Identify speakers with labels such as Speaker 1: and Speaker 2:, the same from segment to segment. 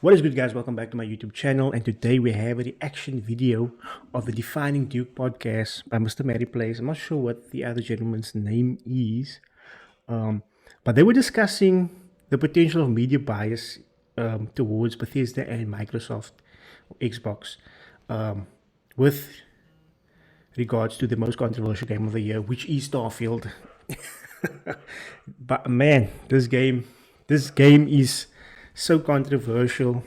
Speaker 1: What is good, guys? Welcome back to my YouTube channel, and today we have a reaction video of the Defining Duke podcast by Mr. Mary Plays. I'm not sure what the other gentleman's name is, but they were discussing the potential of media bias towards Bethesda and Microsoft or Xbox with regards to the most controversial game of the year, which is Starfield. But man, this game is so controversial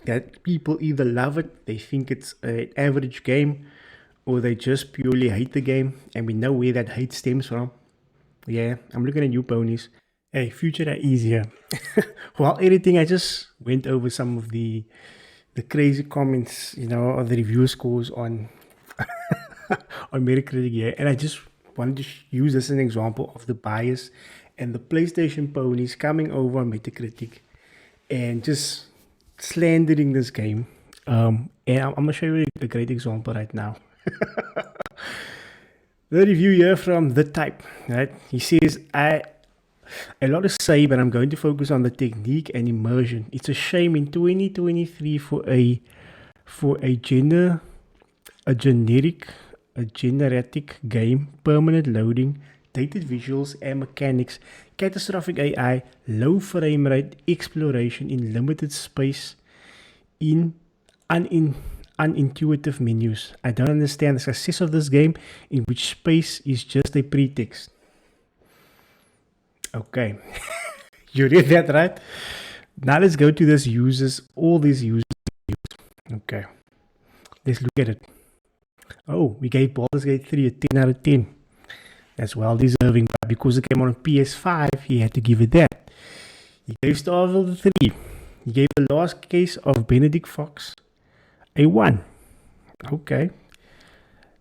Speaker 1: that people either love it, they think it's an average game, or they just purely hate the game, and we know where that hate stems from. Yeah, I'm looking at you, ponies. Hey, future are easier. While editing, I just went over some of the crazy comments, or the review scores on on Metacritic here, and I just wanted to use this as an example of the bias and the PlayStation ponies coming over on Metacritic and just slandering this game. And I'm gonna show you a great example right now. The review here from The Type, right? He says, a lot to say, but I'm going to focus on the technique and immersion. It's a shame in 2023 for a generic game, permanent loading, dated visuals and mechanics, catastrophic AI, low frame rate, exploration in limited space, in unintuitive menus. I don't understand the success of this game in which space is just a pretext. Okay, you read that right? Now let's go to all these users. Okay, let's look at it. Oh, we gave Baldur's Gate 3 a 10 out of 10. That's well deserving, but because it came on PS5, he had to give it that. He gave Starfield a 3. He gave The Last Case of Benedict Fox a 1. Okay,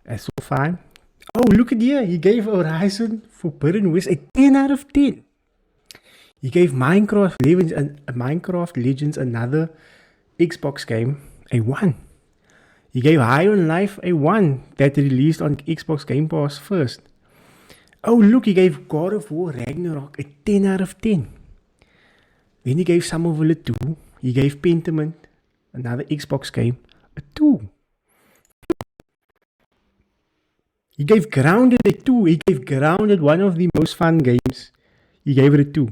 Speaker 1: that's all fine. Oh, look at here. He gave Horizon Forbidden West a 10 out of 10. He gave Minecraft Legends, another Xbox game, a 1. He gave High on Life a 1 that released on Xbox Game Pass first. Oh, look, he gave God of War Ragnarok a 10 out of 10. Then he gave Summerville a 2. He gave Pentiment, another Xbox game, a 2. He gave Grounded a 2. He gave Grounded, one of the most fun games. He gave it a 2.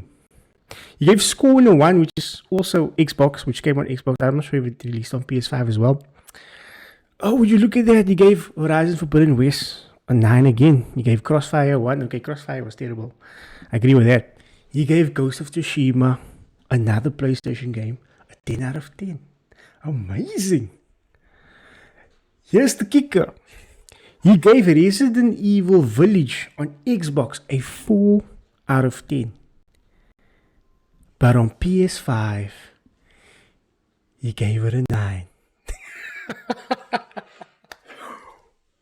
Speaker 1: He gave Scorn a 1, which is also Xbox, which came on Xbox. I'm not sure if it released on PS5 as well. Oh, would you look at that? He gave Horizon Forbidden West a 9 again. He gave Crossfire a 1. Okay, Crossfire was terrible. I agree with that. He gave Ghost of Tsushima, another PlayStation game, a 10 out of 10. Amazing. Here's the kicker. He gave Resident Evil Village on Xbox a 4 out of 10. But on PS5, he gave it a 9.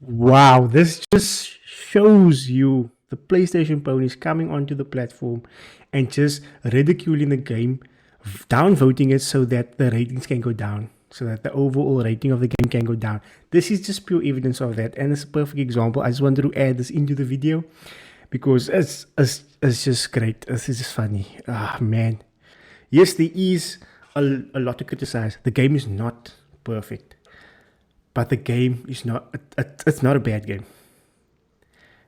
Speaker 1: Wow, this just shows you the PlayStation ponies coming onto the platform and just ridiculing the game, downvoting it so that the ratings can go down, so that the overall rating of the game can go down. This is just pure evidence of that, and it's a perfect example. I just wanted to add this into the video because it's just great. It's just funny. Ah, man. Yes, there is a lot to criticize. The game is not perfect, but the game is not, it's not a bad game.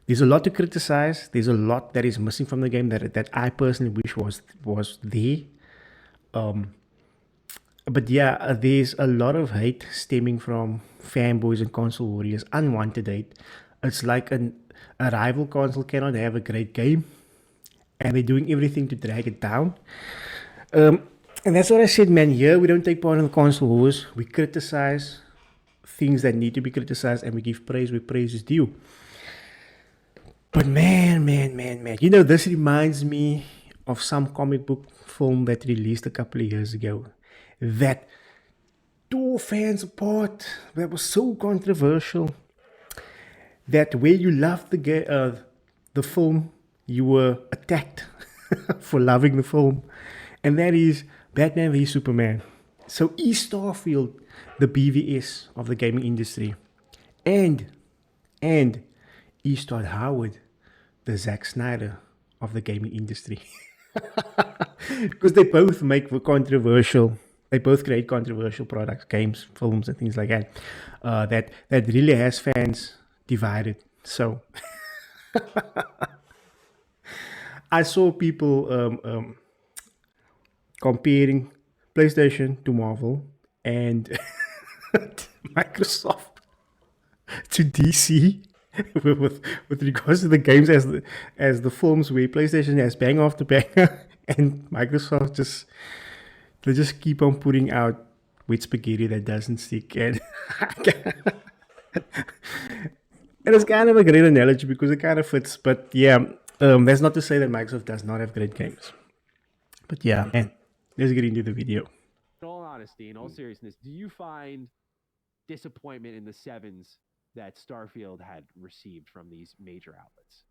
Speaker 1: There's a lot to criticize. There's a lot that is missing from the game that I personally wish was there. But yeah, there's a lot of hate stemming from fanboys and console warriors, unwanted hate. It's like a rival console cannot have a great game, and they're doing everything to drag it down. And that's what I said, man. Here we don't take part in the console wars. We criticize things that need to be criticized, and we give praise where praise is due. But man, this reminds me of some comic book film that released a couple of years ago that tore fans apart, that was so controversial, that where you loved the film, you were attacked for loving the film, and that is Batman v Superman. So is Starfield the BVS of the gaming industry, and is Todd Howard the Zack Snyder of the gaming industry? Because they both make the controversial They both create controversial products, games, films, and things like that. That really has fans divided. So I saw people comparing PlayStation to Marvel and Microsoft to DC with regards to the games as the films where PlayStation has bang after banger and Microsoft just keep on putting out with spaghetti that doesn't stick and it's kind of a great analogy because it kind of fits. But yeah, that's not to say that Microsoft does not have great games. But yeah, man, let's get into the video.
Speaker 2: In all honesty, in all seriousness, do you find disappointment in the sevens that Starfield had received from these major outlets?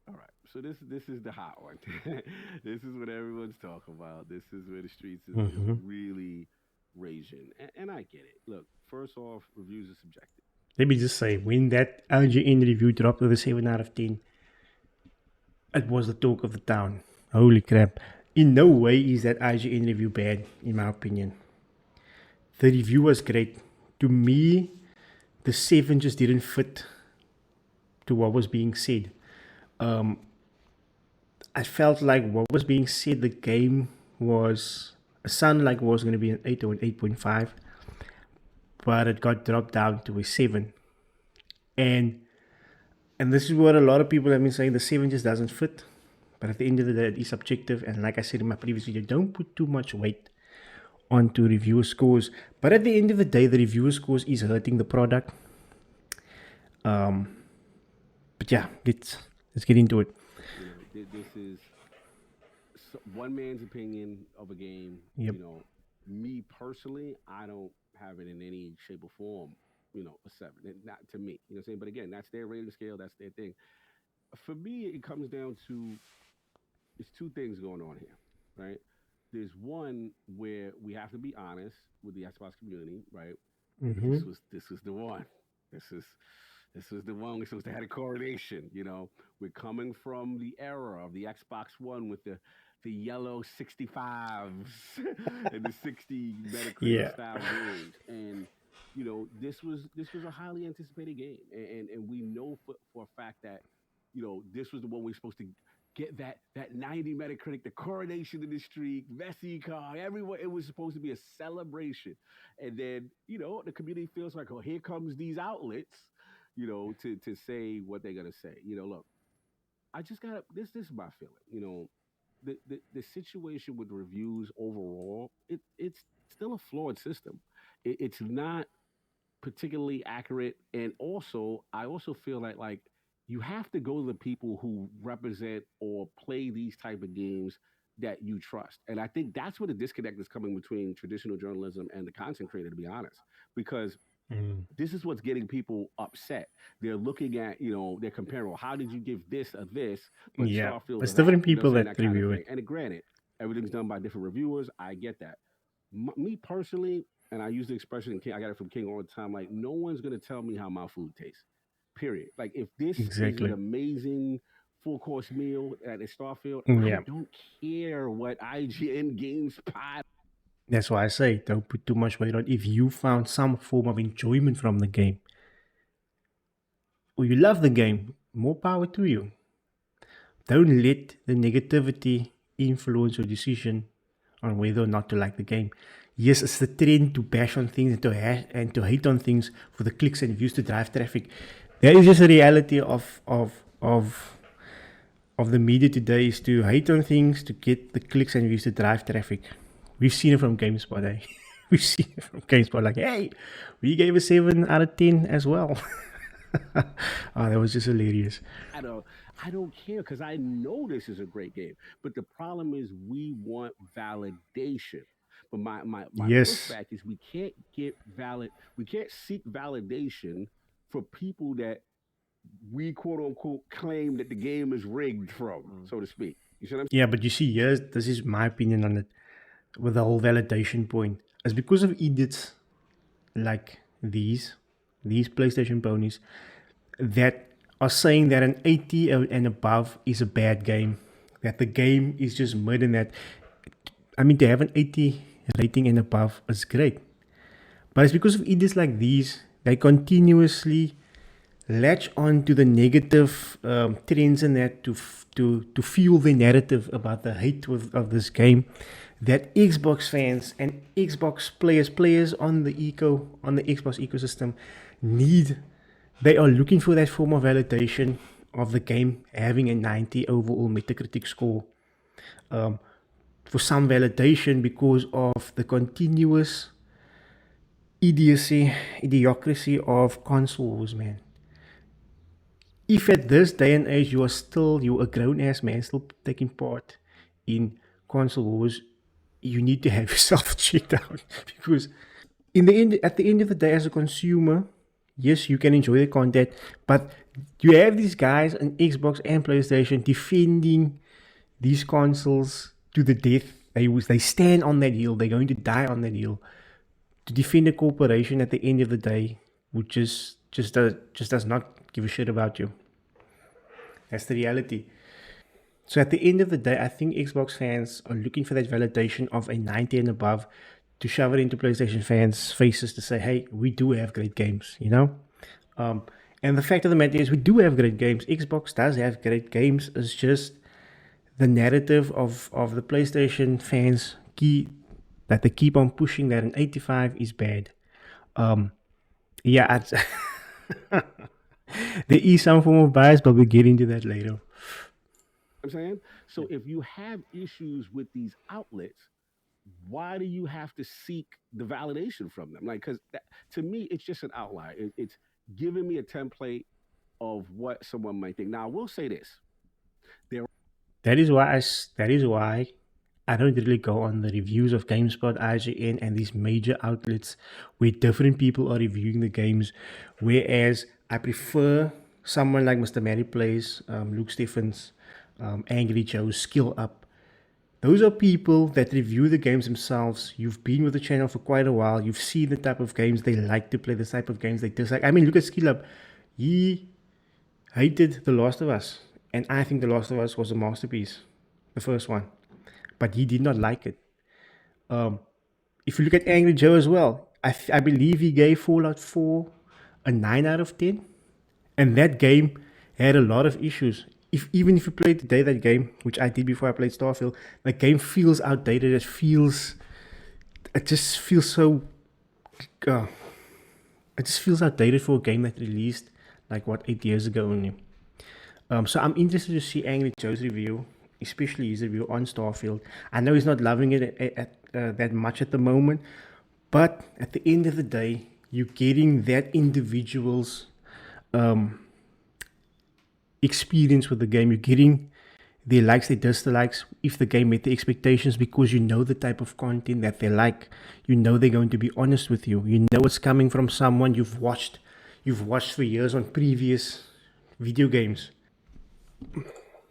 Speaker 3: All right, so this is the hot one. This is what everyone's talking about. This is where the streets is really raging, and I get it. Look, first off, reviews are subjective.
Speaker 1: Let me just say, when that IGN review dropped with a 7 out of 10, it was the talk of the town. Holy crap. In no way is that IGN review bad, in my opinion. The review was great. To me, the 7 just didn't fit to what was being said. I felt like what was being said, the game was, it sounded like it was going to be an 8 or an 8.5, but it got dropped down to a 7. And this is what a lot of people have been saying, the 7 just doesn't fit. But at the end of the day, it is subjective. And like I said in my previous video, don't put too much weight onto reviewer scores. But at the end of the day, the reviewer scores is hurting the product. But yeah, let's get into it.
Speaker 3: This is one man's opinion of a game.
Speaker 1: Yep.
Speaker 3: You know, me personally, I don't have it in any shape or form, you know, a 7. Not to me, you know what I'm saying? But again, that's their rating scale, that's their thing. For me, it comes down to, there's two things going on here, right? There's one where we have to be honest with the Xbox community, right? This was the one. This was the one we're supposed to have a coronation, you know. We're coming from the era of the Xbox One with the yellow 65s and the 60 Metacritic style games. And you know, this was a highly anticipated game. And we know for a fact that, you know, this was the one we're supposed to get that 90 Metacritic, the coronation of the streak, Messi car, everyone. It was supposed to be a celebration. And then, you know, the community feels like, oh, here comes these outlets, you know, to say what they're gonna say. You know, look, I just gotta this is my feeling. You know, the situation with reviews overall, it's still a flawed system. It's not particularly accurate, and also I also feel like you have to go to the people who represent or play these type of games that you trust. And I think that's where the disconnect is coming between traditional journalism and the content creator, to be honest, because this is what's getting people upset. They're looking at, you know, they're comparing, well, how did you give this a this, but Starfield
Speaker 1: it's
Speaker 3: a
Speaker 1: different
Speaker 3: that? You know
Speaker 1: people
Speaker 3: what I'm saying?
Speaker 1: that
Speaker 3: Kind of
Speaker 1: review
Speaker 3: thing.
Speaker 1: it.
Speaker 3: And granted, everything's done by different reviewers. I get that. Me personally, and I use the expression, I got it from King all the time, like, no one's going to tell me how my food tastes, period. Like, if this is
Speaker 1: Exactly.
Speaker 3: an amazing full-course meal at Starfield,
Speaker 1: Yeah.
Speaker 3: I don't care what IGN Games Pod.
Speaker 1: That's why I say don't put too much weight on. If you found some form of enjoyment from the game, or you love the game, more power to you. Don't let the negativity influence your decision on whether or not to like the game. Yes, it's the trend to bash on things and to hate on things for the clicks and views to drive traffic. That is just a reality of the media today, is to hate on things to get the clicks and views to drive traffic. We've seen it from GameSpot, eh? We've seen it from GameSpot, like, hey, we gave a 7 out of 10 as well. Oh, that was just hilarious.
Speaker 3: I don't care, because I know this is a great game. But the problem is we want validation. But my pushback is we can't seek validation for people that we quote unquote claim that the game is rigged from, so to speak. You see what I'm saying?
Speaker 1: Yeah, but you see, this is my opinion on it with the whole validation point. It's because of idiots like these PlayStation ponies that are saying that an 80 and above is a bad game, that the game is just mid, and that, I mean, to have an 80 rating and above is great. But it's because of idiots like these, they continuously latch on to the negative trends and that to fuel the narrative about the hate of this game that Xbox fans and Xbox players on the Xbox ecosystem need. They are looking for that form of validation of the game having a 90 overall Metacritic score. For some validation because of the continuous idiocracy of console wars, man. If at this day and age you're a grown ass man still taking part in console wars, you need to have yourself checked out because at the end of the day, as a consumer, yes, you can enjoy the content, but you have these guys on Xbox and PlayStation defending these consoles to the death. They stand on that hill. They're going to die on that hill to defend a corporation at the end of the day, which just does not give a shit about you. That's the reality. So at the end of the day, I think Xbox fans are looking for that validation of a 90 and above to shove it into PlayStation fans' faces to say, hey, we do have great games, you know? And the fact of the matter is we do have great games. Xbox does have great games. It's just the narrative of the PlayStation fans that they keep on pushing that an 85 is bad. Yeah, there is some form of bias, but we'll get into that later.
Speaker 3: I'm saying? So if you have issues with these outlets, why do you have to seek the validation from them? Like, because to me, it's just an outlier. It's giving me a template of what someone might think. Now, I will say this.
Speaker 1: That is why I don't really go on the reviews of GameSpot, IGN, and these major outlets where different people are reviewing the games. Whereas I prefer someone like Mr. Mary Plays, Luke Stephens, Angry Joe, Skill Up. Those are people that review the games themselves. You've been with the channel for quite a while. You've seen the type of games they like to play, the type of games they dislike. I mean, look at Skill Up. He hated The Last of Us. And I think The Last of Us was a masterpiece, the first one. But he did not like it. If you look at Angry Joe as well, I believe he gave Fallout 4 a 9 out of 10. And that game had a lot of issues. Even if you played today that game, which I did before I played Starfield, the game feels outdated. It just feels so... it just feels outdated for a game that released, 8 years ago only. So I'm interested to see Angry Joe's review, especially his review on Starfield. I know he's not loving it that much at the moment, but at the end of the day, you're getting that individual's experience with the game. You're getting their likes, their dislikes, if the game met the expectations, because you know the type of content that they like. You know they're going to be honest with you. You know it's coming from someone you've watched for years on previous video games.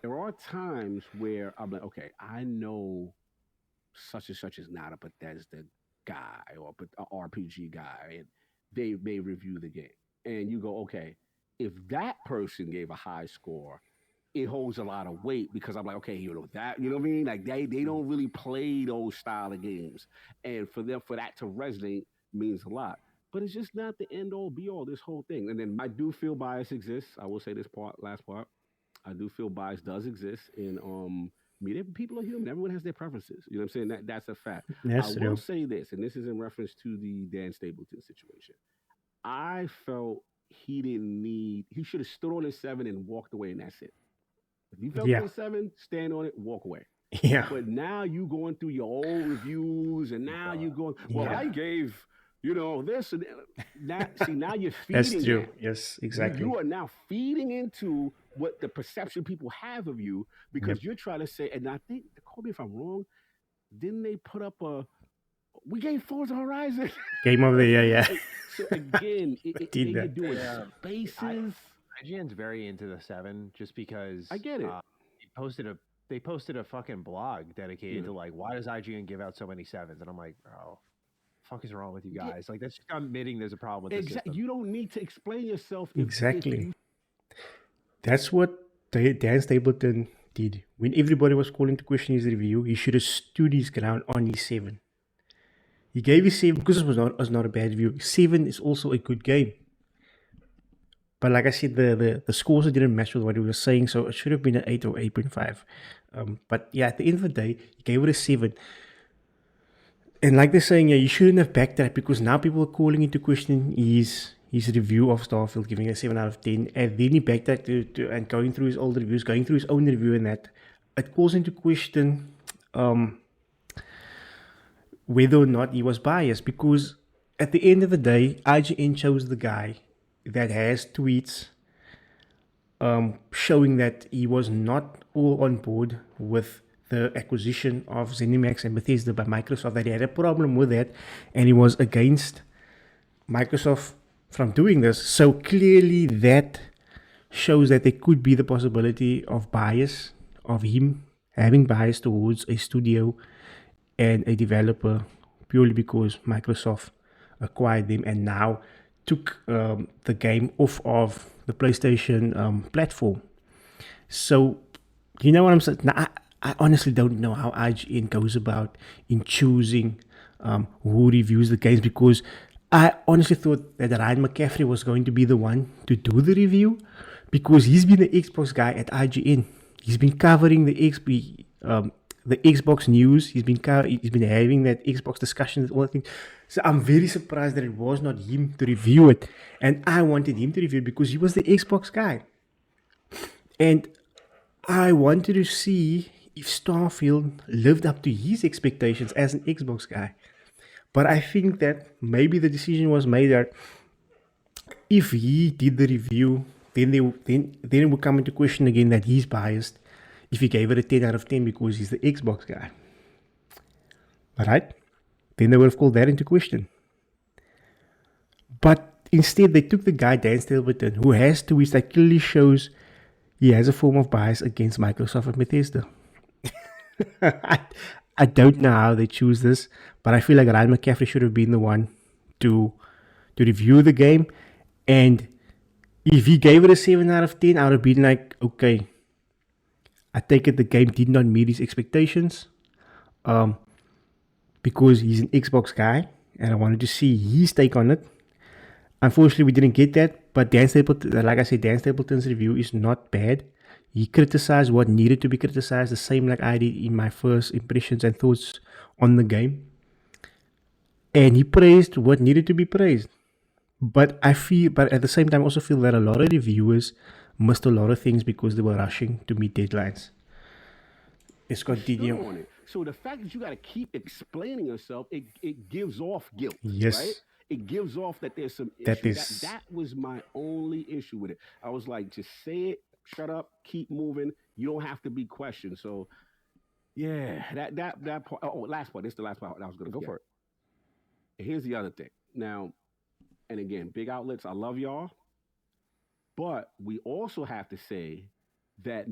Speaker 3: There are times where I'm like, okay, I know such and such is not a Bethesda guy or an RPG guy, and they may review the game. And you go, okay, if that person gave a high score, it holds a lot of weight because I'm like, okay, you know what I mean? Like they don't really play those style of games. And for that to resonate means a lot. But it's just not the end all be all, this whole thing. And then I do feel bias exists. I will say this last part. I do feel bias does exist in media. People are human. Everyone has their preferences. You know what I'm saying? That's a fact.
Speaker 1: That's
Speaker 3: I will say this, and this is in reference to the Dan Stapleton situation. I felt he should have stood on his 7 and walked away, and that's it. If you felt on 7, stand on it, walk away.
Speaker 1: Yeah.
Speaker 3: But now you going through your old reviews, and now you going, well, I gave, this and that. Now you're feeding.
Speaker 1: That's true.
Speaker 3: That.
Speaker 1: Yes, exactly.
Speaker 3: You are now feeding into what the perception people have of you because you're trying to say, and I think, call me if I'm wrong, didn't they put up we gave Forza Horizon
Speaker 1: Game of the Year, yeah.
Speaker 3: So again, you're doing spaces.
Speaker 2: IGN's very into the 7 just because
Speaker 3: I get it.
Speaker 2: They posted a fucking blog dedicated to why does IGN give out so many 7s? And I'm like, bro, fuck is wrong with you guys? Like that's just admitting there's a problem with the system.
Speaker 3: You don't need to explain yourself.
Speaker 1: Exactly. That's what Dan Stapleton did. When everybody was calling to question his review, he should have stood his ground on his 7. He gave it 7 because it was not a bad review. 7 is also a good game. But like I said, the scores didn't match with what he was saying, so it should have been an 8 or 8.5. But yeah, at the end of the day, he gave it a 7. And like they're saying, yeah, you shouldn't have backed that because now people are calling into question his review of Starfield, giving it a 7 out of 10. And then he backed that and going through his old reviews, going through his own review and that. It calls into question whether or not he was biased, because at the end of the day, IGN chose the guy that has tweets showing that he was not all on board with the acquisition of ZeniMax and Bethesda by Microsoft, that he had a problem with that and he was against Microsoft from doing this. So clearly that shows that there could be the possibility of bias, of him having bias towards a studio and a developer purely because Microsoft acquired them and now took the game off of the PlayStation platform. So, you know what I'm saying? Now, I honestly don't know how IGN goes about in choosing who reviews the games, because I honestly thought that Ryan McCaffrey was going to be the one to do the review, because he's been the Xbox guy at IGN. He's been covering the Xbox news. He's been having that Xbox discussions, all that thing. So I'm very surprised that it was not him to review it, and I wanted him to review it because he was the Xbox guy, and I wanted to see if Starfield lived up to his expectations as an Xbox guy. But I think that maybe the decision was made that if he did the review, then it would come into question again that he's biased if he gave it a 10 out of 10 because he's the Xbox guy. Alright? Then they would have called that into question. But instead, they took the guy, Dan Stapleton, who has tweets that clearly shows he has a form of bias against Microsoft and Bethesda. I don't know how they choose this, but I feel like Ryan McCaffrey should have been the one to review the game. And if he gave it a 7 out of 10, I would have been like, okay, I take it the game did not meet his expectations, because he's an Xbox guy, and I wanted to see his take on it. Unfortunately, we didn't get that, but Dan Stapleton, like I said, Dan Stapleton's review is not bad. He criticized what needed to be criticized, the same like I did in my first impressions and thoughts on the game. And he praised what needed to be praised. But at the same time, I also feel that a lot of reviewers missed a lot of things because they were rushing to meet deadlines. Let's continue.
Speaker 3: So the fact that you got to keep explaining yourself, it gives off guilt.
Speaker 1: Yes.
Speaker 3: Right? It gives off that there's some
Speaker 1: That
Speaker 3: issue.
Speaker 1: is-
Speaker 3: That was my only issue with it. I was like, just say it, shut up, keep moving. You don't have to be questioned. So yeah, that part. Oh, last part. This is the last part I was going to go for it. Here's the other thing. Now, and again, big outlets, I love y'all. But we also have to say that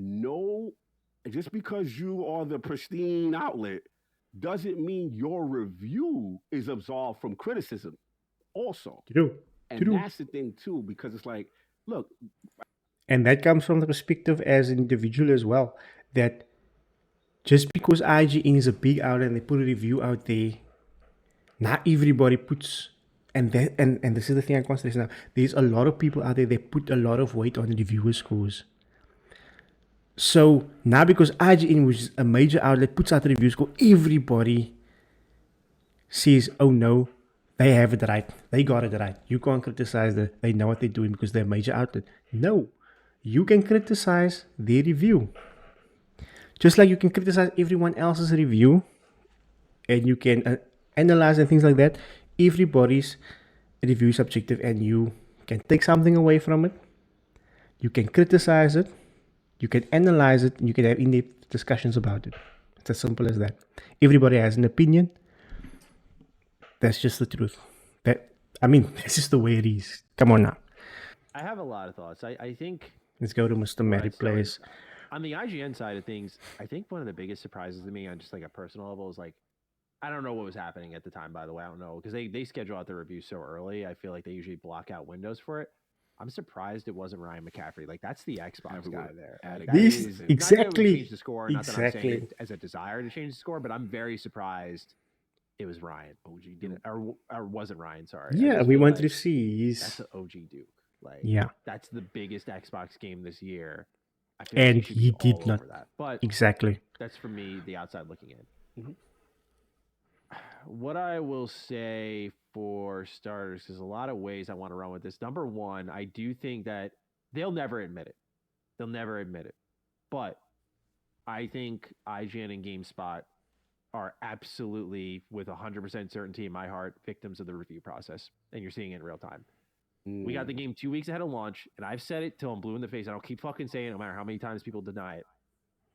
Speaker 3: just because you are the pristine outlet doesn't mean your review is absolved from criticism also.
Speaker 1: True.
Speaker 3: That's the thing too, because it's like, look.
Speaker 1: And that comes from the perspective as an individual as well, that just because IGN is a big outlet and they put a review out there, not everybody puts, and this is the thing I constantly say now, there's a lot of people out there that put a lot of weight on the reviewer scores. So now because IGN, which is a major outlet, puts out the review score, everybody says, oh no, they have it right. They got it right. You can't criticize them. They know what they're doing because they're a major outlet. No, you can criticize their review. Just like you can criticize everyone else's review and you can analyze and things like that. Everybody's review is subjective and you can take something away from it. You can criticize it. You can analyze it and you can have in-depth discussions about it. It's as simple as that. Everybody has an opinion. That's just the truth. That's just the way it is. Come on now.
Speaker 2: I have a lot of thoughts. I think...
Speaker 1: Let's go to Mr. Matty Plays.
Speaker 2: On the IGN side of things, I think one of the biggest surprises to me on just like a personal level is like, I don't know what was happening at the time, by the way. I don't know, because they schedule out the review so early. I feel like they usually block out windows for it. I'm surprised it wasn't Ryan McCaffrey. Like, that's the Xbox guy there.
Speaker 1: Exactly.
Speaker 2: Change the score. Not that I'm saying it as a desire to change the score, but I'm very surprised it was Ryan OG Duke, or was it Ryan? Sorry. I
Speaker 1: Yeah,
Speaker 2: just
Speaker 1: we
Speaker 2: feel
Speaker 1: wanted
Speaker 2: like
Speaker 1: to see.
Speaker 2: that's an OG Duke. Like,
Speaker 1: Yeah,
Speaker 2: that's the biggest Xbox game this year. I feel like
Speaker 1: and
Speaker 2: he should
Speaker 1: he
Speaker 2: be all
Speaker 1: did not
Speaker 2: over that. But
Speaker 1: exactly.
Speaker 2: that's for me, the outside looking in.
Speaker 3: Mhm.
Speaker 2: What I will say for starters, there's a lot of ways I want to run with this. Number one, I do think that they'll never admit it. They'll never admit it. But I think IGN and GameSpot are absolutely, with 100% certainty in my heart, victims of the review process. And you're seeing it in real time. We got the game 2 weeks ahead of launch, and I've said it till I'm blue in the face. I don't keep fucking saying it, no matter how many times people deny it.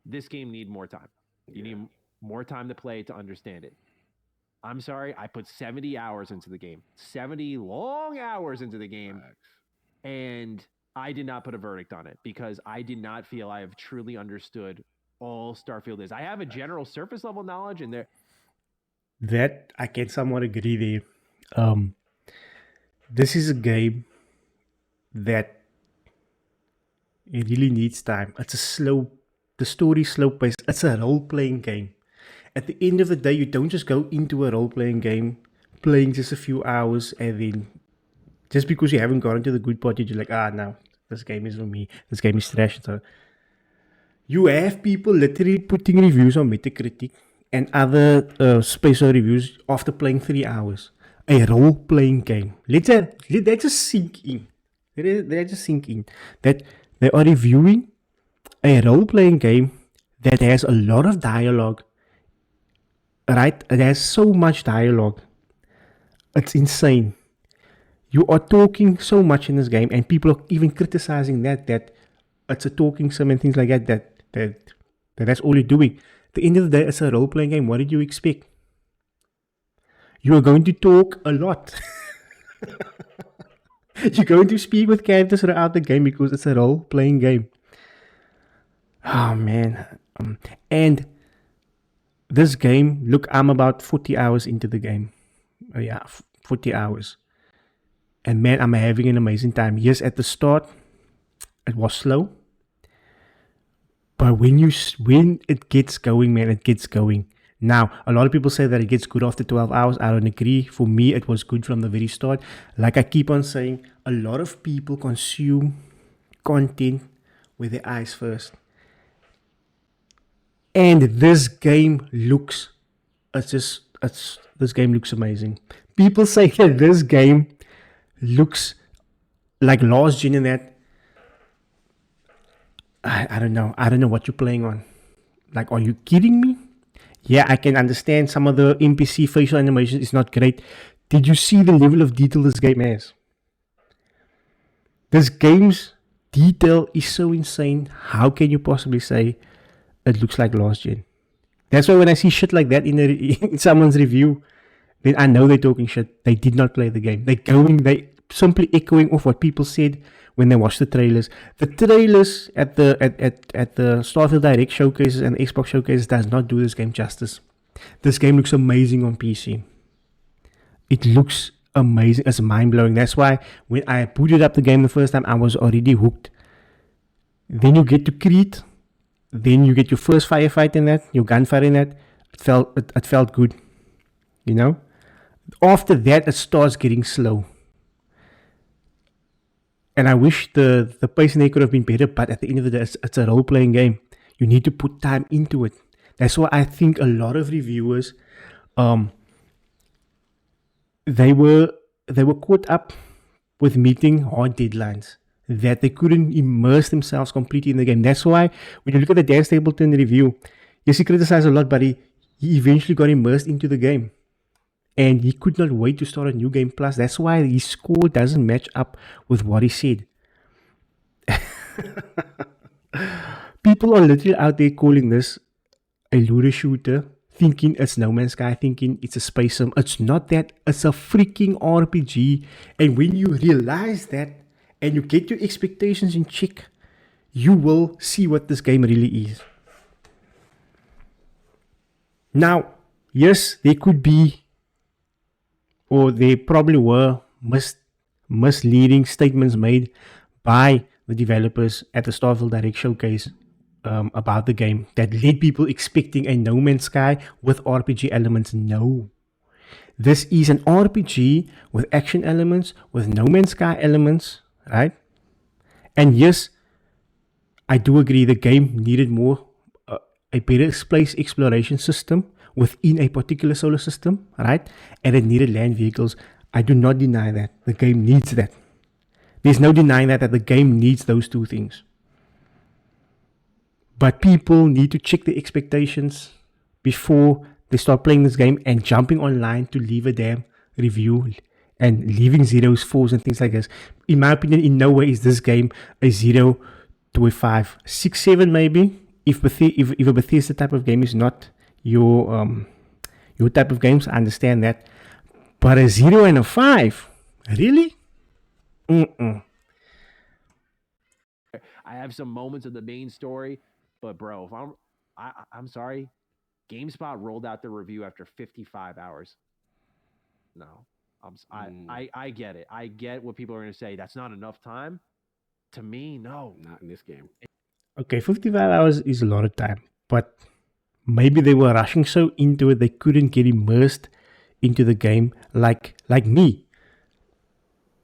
Speaker 2: This game need more time. You need more time to play to understand it. I'm sorry, I put 70 hours into the game. 70 long hours into the game. And I did not put a verdict on it because I did not feel I have truly understood all Starfield is. I have a general surface level knowledge, and
Speaker 1: That I can somewhat agree there. This is a game that it really needs time. It's the story slow paced. It's a role playing game. At the end of the day, you don't just go into a role playing game, playing just a few hours, and then just because you haven't gotten to the good part, you're like, no, this game is for me. This game is trash. So you have people literally putting reviews on Metacritic and other space reviews after playing 3 hours. A role-playing game. Let that just sink in. Let that just sink in. That they are reviewing a role-playing game that has a lot of dialogue. Right? It has so much dialogue. It's insane. You are talking so much in this game, and people are even criticizing that it's a talking sim and things like that's all you're doing. At the end of the day, it's a role-playing game. What did you expect? You are going to talk a lot. You're going to speak with characters throughout the game because it's a role-playing game. Oh, man. And this game, look, I'm about 40 hours into the game. 40 hours. And man, I'm having an amazing time. Yes, at the start, it was slow. But when it gets going, man, it gets going. Now, a lot of people say that it gets good after 12 hours. I don't agree. For me, it was good from the very start. Like I keep on saying, a lot of people consume content with their eyes first. And this game looks, this game looks amazing. People say that this game looks like last gen and that. I don't know. I don't know what you're playing on. Like, are you kidding me? Yeah, I can understand some of the NPC facial animation is not great. Did you see the level of detail this game has? This game's detail is so insane. How can you possibly say it looks like last gen? That's why when I see shit like that in someone's review, then I know they're talking shit. They did not play the game. They simply echoing off what people said when they watched the trailers. The trailers at the Starfield Direct showcases and Xbox showcases does not do this game justice. This game looks amazing on PC. It looks amazing. It's mind-blowing. That's why when I booted up the game the first time, I was already hooked. Then you get to Crete. Then you get your first firefight in that, your gunfire in that. It felt good. You know? After that, it starts getting slow. And I wish the pacing there could have been better, but at the end of the day, it's a role-playing game. You need to put time into it. That's why I think a lot of reviewers, they were caught up with meeting hard deadlines that they couldn't immerse themselves completely in the game. That's why when you look at the Dan Stapleton review, yes, he criticized a lot, but he eventually got immersed into the game. And he could not wait to start a new game plus. That's why his score doesn't match up with what he said. People are literally out there calling this a looter shooter, thinking it's No Man's Sky, thinking it's a space sim. It's not that. It's a freaking RPG. And when you realize that and you get your expectations in check, you will see what this game really is. Now, yes, there could be, or there probably were misleading statements made by the developers at the Starfield Direct showcase about the game that led people expecting a No Man's Sky with RPG elements. No, This is an RPG with action elements, with No Man's Sky elements, right? And yes, I do agree the game needed more, a better space exploration system within a particular solar system, right? And it needed land vehicles. I do not deny that. The game needs that. There's no denying that the game needs those two things. But people need to check the expectations before they start playing this game and jumping online to leave a damn review and leaving zeros, fours, and things like this. In my opinion, in no way is this game a 0 to a 5. 6, 7 maybe. If a Bethesda type of game is not your type of games, I understand that. But a 0 and a 5? Really? Mm-mm.
Speaker 2: I have some moments of the main story, but bro, if I'm sorry, GameSpot rolled out the review after 55 hours. No, I get it. I get what people are going to say. That's not enough time. To me, no.
Speaker 3: Not in this game.
Speaker 1: Okay, 55 hours is a lot of time, but maybe they were rushing so into it they couldn't get immersed into the game like me.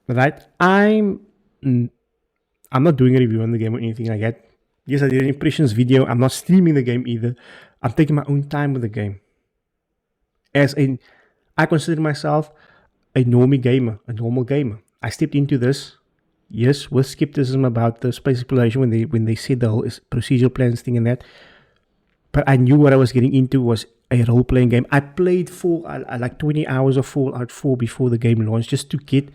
Speaker 1: Right? I'm not doing a review on the game or anything like that. Yes, I did an impressions video. I'm not streaming the game either. I'm taking my own time with the game. I consider myself a normal gamer. I stepped into this, yes, with skepticism about the space exploration when they said the whole procedural plans thing and that. But I knew what I was getting into was a role-playing game. I played like 20 hours of Fallout 4 before the game launched just to get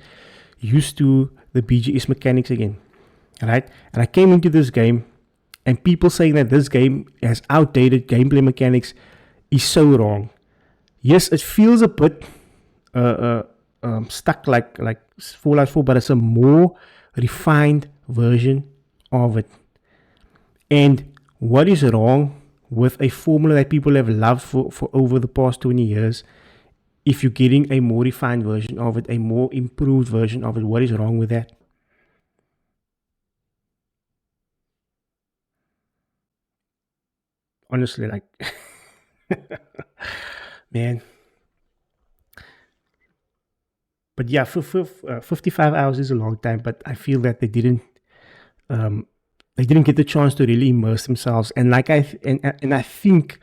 Speaker 1: used to the BGS mechanics again, right? And I came into this game, and people saying that this game has outdated gameplay mechanics is so wrong. Yes, it feels a bit stuck like Fallout 4, but it's a more refined version of it. And what is wrong with a formula that people have loved for over the past 20 years? If you're getting a more refined version of it, a more improved version of it, what is wrong with that? Honestly, like, man. But yeah, 55 hours is a long time, but I feel that they didn't get the chance to really immerse themselves. And I think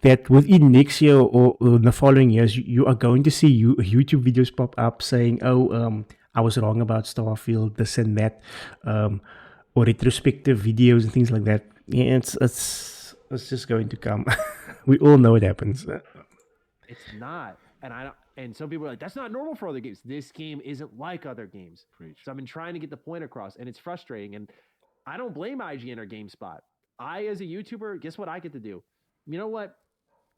Speaker 1: that within next year or the following years, you are going to see YouTube videos pop up saying, "Oh, I was wrong about Starfield, this and that," or retrospective videos and things like that. Yeah, it's just going to come. We all know it happens.
Speaker 2: It's not, and some people are like, "That's not normal for other games." This game isn't like other games.
Speaker 3: Preach.
Speaker 2: So I've been trying to get the point across, and it's frustrating. And I don't blame IGN or GameSpot. I, as a YouTuber, guess what I get to do? You know what?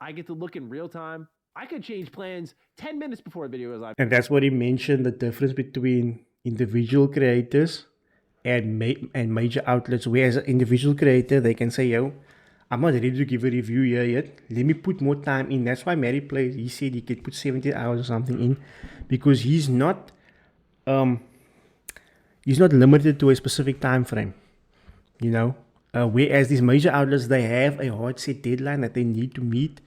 Speaker 2: I get to look in real time. I could change plans 10 minutes before the video goes live.
Speaker 1: And that's what he mentioned, the difference between individual creators and major outlets. Where as an individual creator, they can say, "Yo, I'm not ready to give a review here yet. Let me put more time in." That's why Mary plays. He said he could put 70 hours or something in, because he's not limited to a specific time frame. You know, whereas these major outlets, they have a hard set deadline that they need to meet.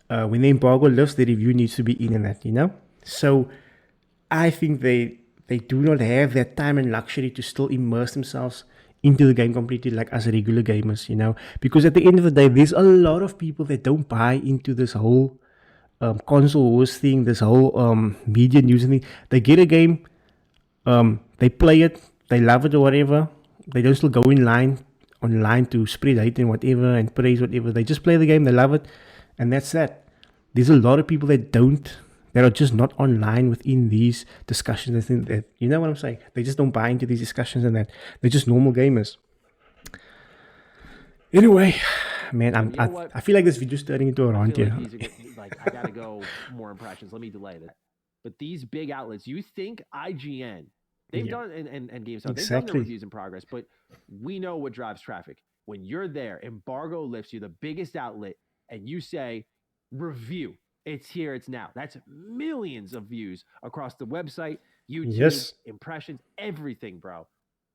Speaker 1: When the embargo lifts, the review needs to be in and that, you know? So I think they do not have that time and luxury to still immerse themselves into the game completely like us regular gamers, you know? Because at the end of the day, there's a lot of people that don't buy into this whole console wars thing, this whole media news thing. They get a game, they play it, they love it or whatever. They don't still go online to spread hate and whatever and praise whatever. They just play the game, they love it, and that's that. There's a lot of people that are just not online within these discussions. I think that, you know what I'm saying? They just don't buy into these discussions and that. They're just normal gamers. Anyway, man, I feel like this video's turning into a rant here.
Speaker 2: I gotta go more impressions. Let me delay that. But these big outlets, you think IGN, they've done, and GameStop, they've done their reviews in progress, but we know what drives traffic. When you're there, embargo lifts you, the biggest outlet, and you say, review. It's here, it's now. That's millions of views across the website, YouTube, impressions, everything, bro.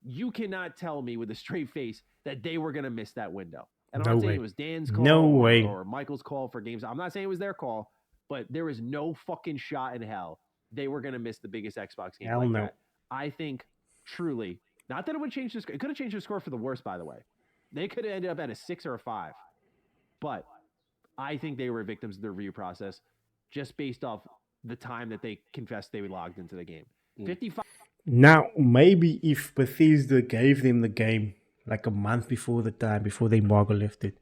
Speaker 2: You cannot tell me with a straight face that they were going to miss that window. And I'm not saying it was Dan's call or Michael's call for games. I'm not saying it was their call. but there is no fucking shot in hell they were going to miss the biggest Xbox game
Speaker 1: Hell
Speaker 2: like
Speaker 1: no.
Speaker 2: that. I think truly, not that it would change the score. It could have changed the score for the worse, by the way. They could have ended up at a 6 or a 5. But I think they were victims of the review process just based off the time that they confessed they logged into the game. 55.
Speaker 1: Now, maybe if Bethesda gave them the game like a month before the embargo lifted,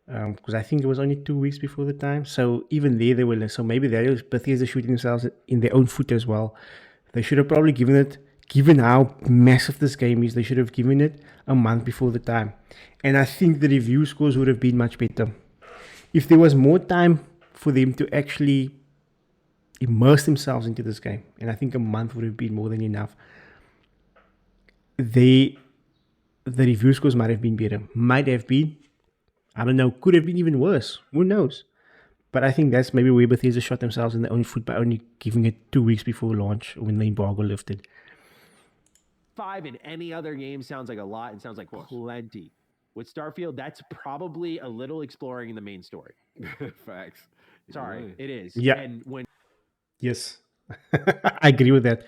Speaker 1: because I think it was only 2 weeks before the time. So even there, they were. So maybe Bethesda shooting themselves in their own foot as well. They should have probably given how massive this game is, they should have given it a month before the time. And I think the review scores would have been much better. If there was more time for them to actually immerse themselves into this game, and I think a month would have been more than enough, the review scores might have been better. Might have been. I don't know. Could have been even worse. Who knows? But I think that's maybe where Bethesda shot themselves in their own foot by only giving it 2 weeks before launch when the embargo lifted.
Speaker 2: 5 in any other game sounds like a lot and sounds like plenty. With Starfield, that's probably a little exploring in the main story.
Speaker 3: Facts.
Speaker 2: Sorry, it is.
Speaker 1: Yeah.
Speaker 2: And when
Speaker 1: Yes. I agree with that.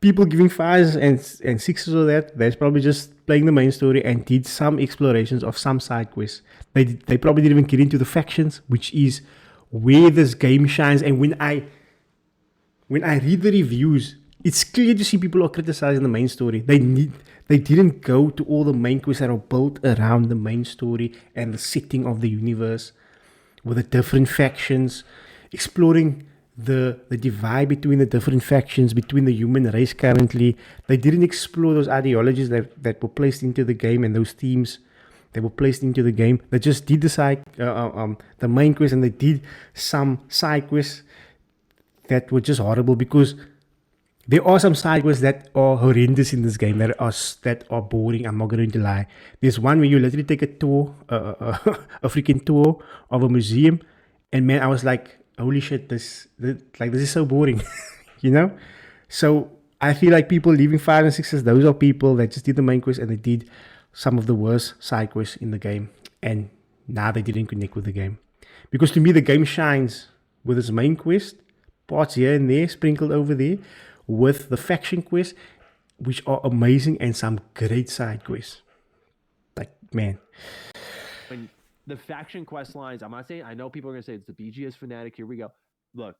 Speaker 1: People giving 5s and 6s or that, that's probably just playing the main story and did some explorations of some side quests. They probably didn't even get into the factions, which is where this game shines. And when I read the reviews, it's clear to see people are criticizing the main story. They didn't go to all the main quests that are built around the main story and the setting of the universe with the different factions, exploring the divide between the different factions, between the human race currently. They didn't explore those ideologies that were placed into the game and those themes that were placed into the game. They just did the main quest, and they did some side quests that were just horrible, because there are some side quests that are horrendous in this game, that are boring. I'm not going to lie. There's one where you literally take a tour, a freaking tour of a museum, and man, I was like, holy shit, this is so boring, you know? So I feel like people leaving 5 and 6s, those are people that just did the main quest and they did some of the worst side quests in the game, and now they didn't connect with the game. Because to me, the game shines with its main quest, parts here and there, sprinkled over there, with the faction quests, which are amazing, and some great side quests. Like, man.
Speaker 2: when the faction quest lines, I'm not saying, I know people are going to say it's the BGS fanatic. Here we go. Look,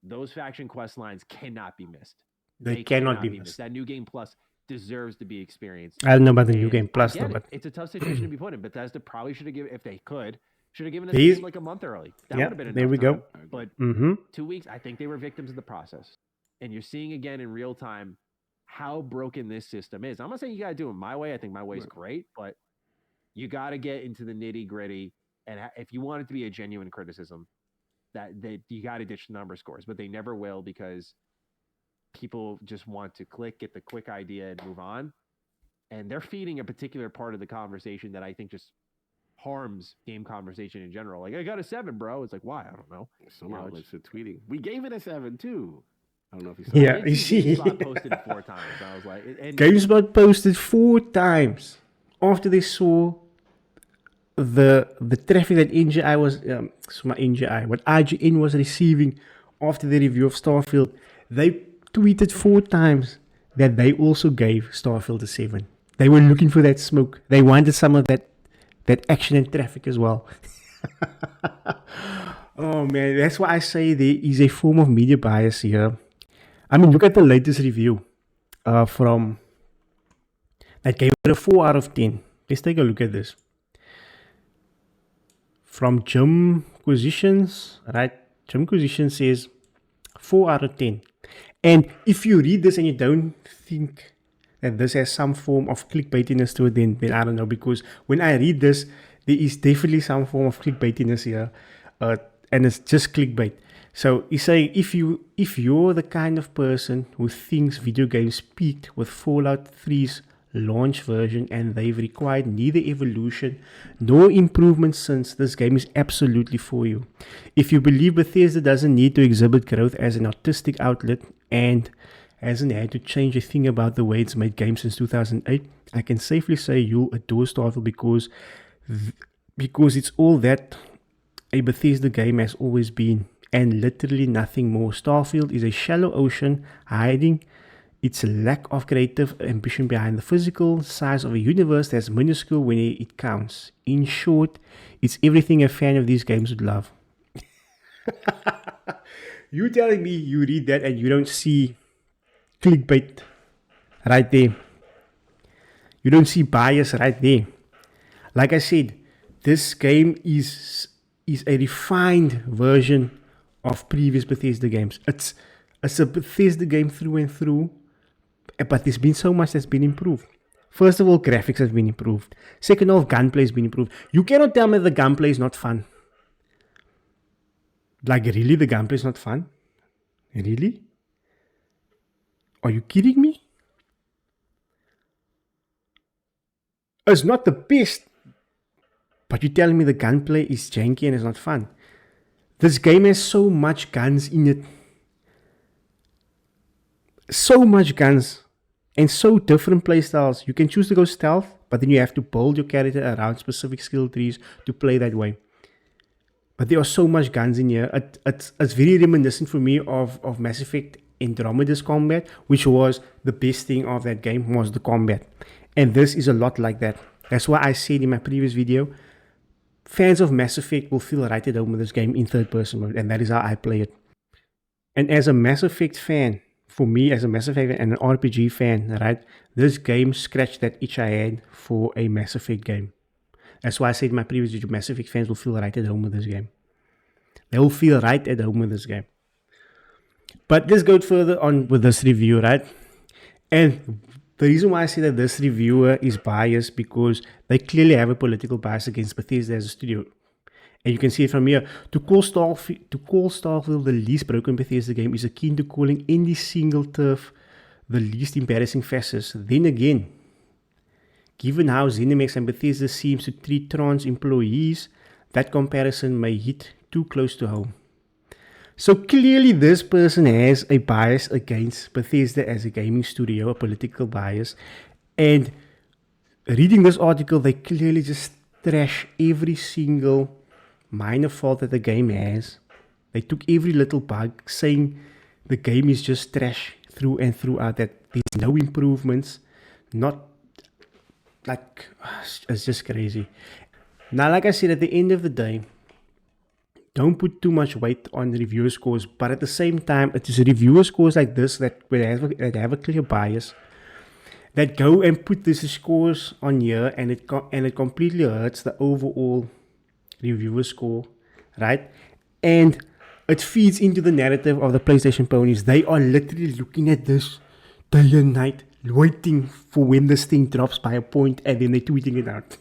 Speaker 2: those faction quest lines cannot be missed.
Speaker 1: They cannot be missed.
Speaker 2: That New Game Plus deserves to be experienced.
Speaker 1: I don't know about the New Game Plus, though, but
Speaker 2: it's a tough situation to be put in. Bethesda probably should have given, if they could, should have given this
Speaker 1: These-
Speaker 2: game like a month early. That
Speaker 1: Yeah,
Speaker 2: would have been enough
Speaker 1: there we go.
Speaker 2: time. But
Speaker 1: mm-hmm.
Speaker 2: 2 weeks, I think they were victims of the process. And you're seeing again in real time how broken this system is. I'm not saying you got to do it my way. I think my way is great, but you got to get into the nitty gritty. And if you want it to be a genuine criticism, that you got to ditch the number scores, but they never will, because people just want to get the quick idea and move on. And they're feeding a particular part of the conversation that I think just harms game conversation in general. Like, I got a 7, bro. It's like, why? I don't know.
Speaker 3: Some
Speaker 2: You know,
Speaker 3: outlets are tweeting. We gave it a 7 too. I don't know if you saw
Speaker 1: Yeah,
Speaker 3: that.
Speaker 1: you see.
Speaker 2: GameSpot posted it 4 times. I was like, and
Speaker 1: GameSpot posted 4 times after they saw the traffic that what IGN was receiving after the review of Starfield. They tweeted 4 times that they also gave Starfield a 7. They were looking for that smoke. They wanted some of that action and traffic as well. Oh man, that's why I say there is a form of media bias here. I mean, look at the latest review from that gave it a 4 out of 10. Let's take a look at this. From Jim Acquisitions, right? Jim Acquisitions says 4 out of 10. And if you read this and you don't think that this has some form of clickbaitiness to it, then I don't know. Because when I read this, there is definitely some form of clickbaitiness here. And it's just clickbait. So he's saying if you're the kind of person who thinks video games peaked with Fallout 3's launch version and they've required neither evolution nor improvement since, this game is absolutely for you. If you believe Bethesda doesn't need to exhibit growth as an artistic outlet and hasn't had to change a thing about the way it's made games since 2008, I can safely say you'll adore Starfield because it's all that a Bethesda game has always been, and literally nothing more. Starfield is a shallow ocean hiding its lack of creative ambition behind the physical size of a universe that's minuscule when it counts. In short, it's everything a fan of these games would love. You telling me you read that and you don't see clickbait right there? You don't see bias right there. Like I said, this game is a refined version of previous Bethesda games. It's a Bethesda game through and through, but there's been so much that's been improved. First of all, graphics have been improved. Second of all, gunplay has been improved. You cannot tell me the gunplay is not fun. Like, really, the gunplay is not fun? Really? Are you kidding me? It's not the best, but you're telling me the gunplay is janky and it's not fun. This game has so much guns in it. So much guns. And so different playstyles. You can choose to go stealth, but then you have to build your character around specific skill trees to play that way. But there are so much guns in here. It's very reminiscent for me of Mass Effect Andromeda's combat, which was the best thing of that game, was the combat. And this is a lot like that. That's why I said in my previous video, fans of Mass Effect will feel right at home with this game in third person mode, and that is how I play it. And as a Mass Effect fan, for me as a Mass Effect and an RPG fan, right, this game scratched that itch I had for a Mass Effect game. That's why I said in my previous video, Mass Effect fans will feel right at home with this game. They will feel right at home with this game. But let's go further on with this review, right? And the reason why I say that this reviewer is biased, because they clearly have a political bias against Bethesda as a studio. And you can see it from here. To call Starfield the least broken Bethesda game is akin to calling any single turf the least embarrassing fascist. Then again, given how ZeniMax and Bethesda seems to treat trans employees, that comparison may hit too close to home. So clearly this person has a bias against Bethesda as a gaming studio, a political bias. And reading this article, they clearly just trash every single minor fault that the game has. They took every little bug, saying the game is just trash through and throughout, that there's no improvements, not like, it's just crazy. Now, like I said, at the end of the day, don't put too much weight on the reviewer scores, but at the same time, it is reviewer scores like this that have a clear bias, that go and put these scores on here, and it completely hurts the overall reviewer score, right? And it feeds into the narrative of the PlayStation ponies. They are literally looking at this day and night, waiting for when this thing drops by a point, and then they're tweeting it out.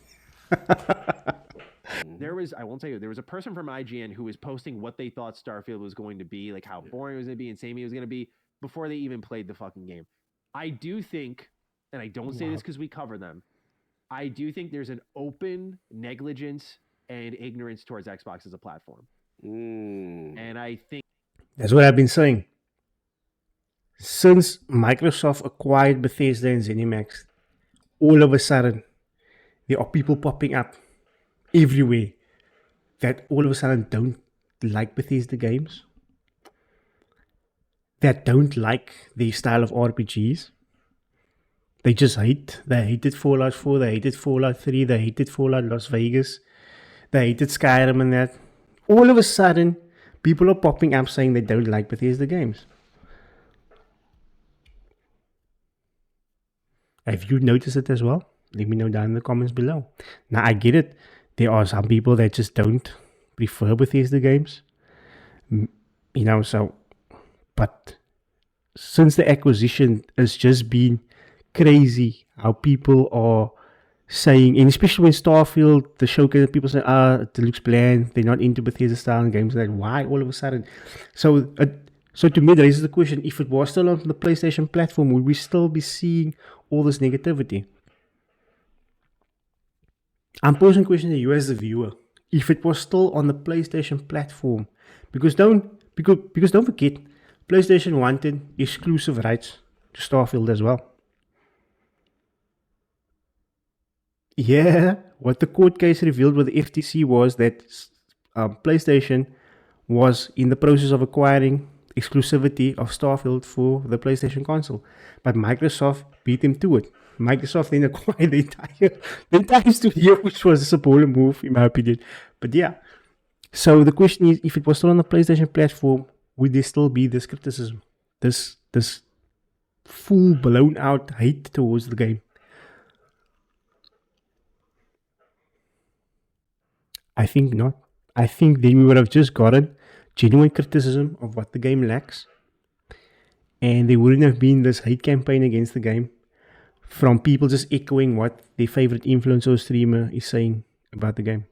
Speaker 2: I won't tell you, there was a person from IGN who was posting what they thought Starfield was going to be, like how boring it was going to be and samey it was going to be, before they even played the fucking game. I do think, and I don't say this because we cover them, I do think there's an open negligence and ignorance towards Xbox as a platform. And I think
Speaker 1: that's what I've been saying. Since Microsoft acquired Bethesda and ZeniMax, all of a sudden, there are people popping up everywhere that all of a sudden don't like Bethesda games, that don't like their style of RPGs. They just they hated Fallout 4, they hated Fallout 3, they hated Fallout Las Vegas, they hated Skyrim and that. All of a sudden, people are popping up saying they don't like Bethesda games. Have you noticed it as well? Let me know down in the comments below. Now, I get it. There are some people that just don't prefer Bethesda games. But since the acquisition has just been crazy, how people are saying, and especially when Starfield, the showcase, people say, it looks bland, they're not into Bethesda style games. Like, why all of a sudden? So to me, that raises the question, if it was still on the PlayStation platform, would we still be seeing all this negativity? I'm posing a question to you as the viewer. If it was still on the PlayStation platform, because don't forget, PlayStation wanted exclusive rights to Starfield as well. Yeah, what the court case revealed with the FTC was that PlayStation was in the process of acquiring exclusivity of Starfield for the PlayStation console, but Microsoft beat him to it. Microsoft then acquired the entire studio, which was a baller move in my opinion. But yeah, so the question is, if it was still on the PlayStation platform, would there still be this criticism, this full blown out hate towards the game? I think not. I think then we would have just gotten genuine criticism of what the game lacks, and there wouldn't have been this hate campaign against the game from people just echoing what their favorite influencer or streamer is saying about the game.